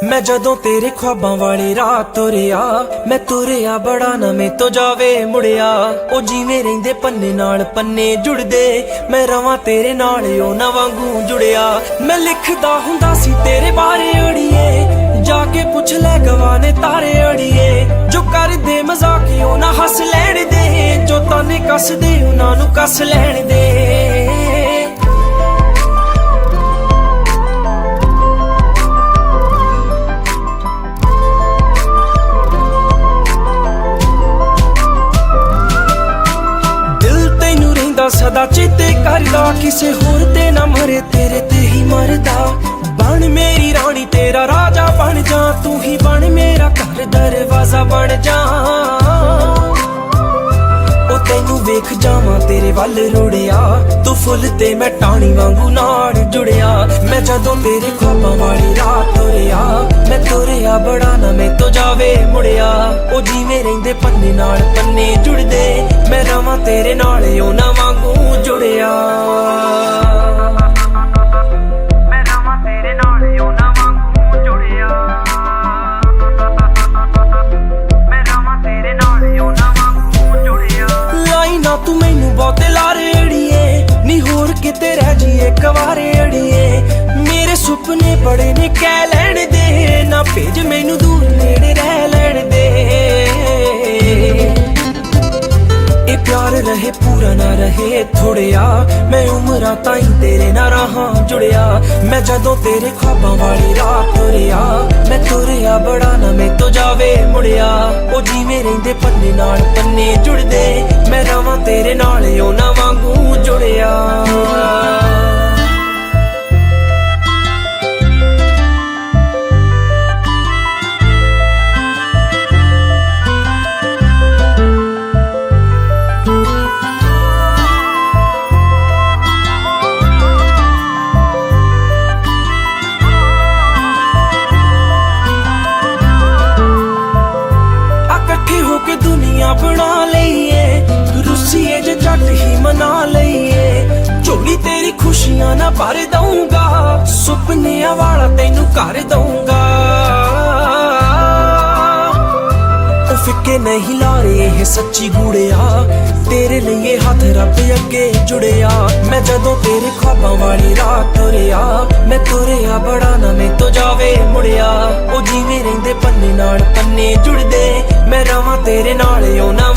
मैं जदों तेरे ख्वाबां वाली राह तुरिया, मैं तुरिया बड़ा ना मैं तो जावे मुड़िया। ओ जिवें रहिंदे पन्ने नाल पन्ने जुड़दे, मैं रवां तेरे नाल ओ ना वांगू जुड़िया। मैं लिखदा हुंदा सी तेरे बारे अड़िए, जाके पुछ ले गवाने तारे अड़िए। जो कर दे मजाक ओ ना हस लैण दे, जो ताने कस दे उन्हां नूं कस लैण दे। सदा चेते करदा, किसे होर ते ना मरे तेरे ते ही मरदा। बन मेरी रानी तेरा राजा बन जा, तू ही बन मेरा घर दरवाजा बन जा। ओ तैनू वेख जावां तेरे वल रुड़िया, तू फुल ते मैं टाणी वांगू नाल जुड़िया। मैं जदों तेरे ख्वाबां वाली राह तुरिया, मैं तुरिया बड़ा ना मैं तो जावे मुड़िया। ओ जिवें रहिंदे पन्ने नाल पन्ने जुड़दे, मैं रवां तेरे नाल ओ ना वांगू जुड़िया। मैं रवां तेरे नाल ओ ना वांगू जुड़िया। मैं रवां तेरे नाल ओ ना वांगू जुड़िया। लाई ना तू मैनू बहुते लारे अड़िए, नी होर किते रह जीए कवारे अड़िए। मेरे सुपने बड़े ने कह लैण दे, ना भेज मैनू दूर नेड़े रह लैण दे। प्यार रहे पूरा ना रहे थोड़िया, मैं उमरां ताईं तेरे ना रहां जुड़िया। मैं जदों तेरे ख्वाबां वाली राह तुरिया, मैं तुरिया बड़ा ना मैं तो जावे मुड़िया। ओ जिवें रहिंदे पन्ने नाल पन्ने जुड़दे, मैं रवां तेरे नाल ओ ना वांगू जुड़िया। दुनिया बना लईए, रुसीए जे जट ही मना लईए। झोली तेरी खुशियां ना भर दूंगा, सुपनियां वाला तैनू कर दूंगा। ओ फिक्के नहीं लारे ये सच्ची गुड़िया, तेरे लिए हाथ रब अगे जुड़िया। मैं जदों तेरे ख्वाबां वाली राह तुरिया, मैं तुरिया बड़ा ना मैं तो जावे मुड़िया। ओ जिवें रहिंदे पन्ने नाल पन्ने जुड़दे, मैं रवां तेरे नाल ओ ना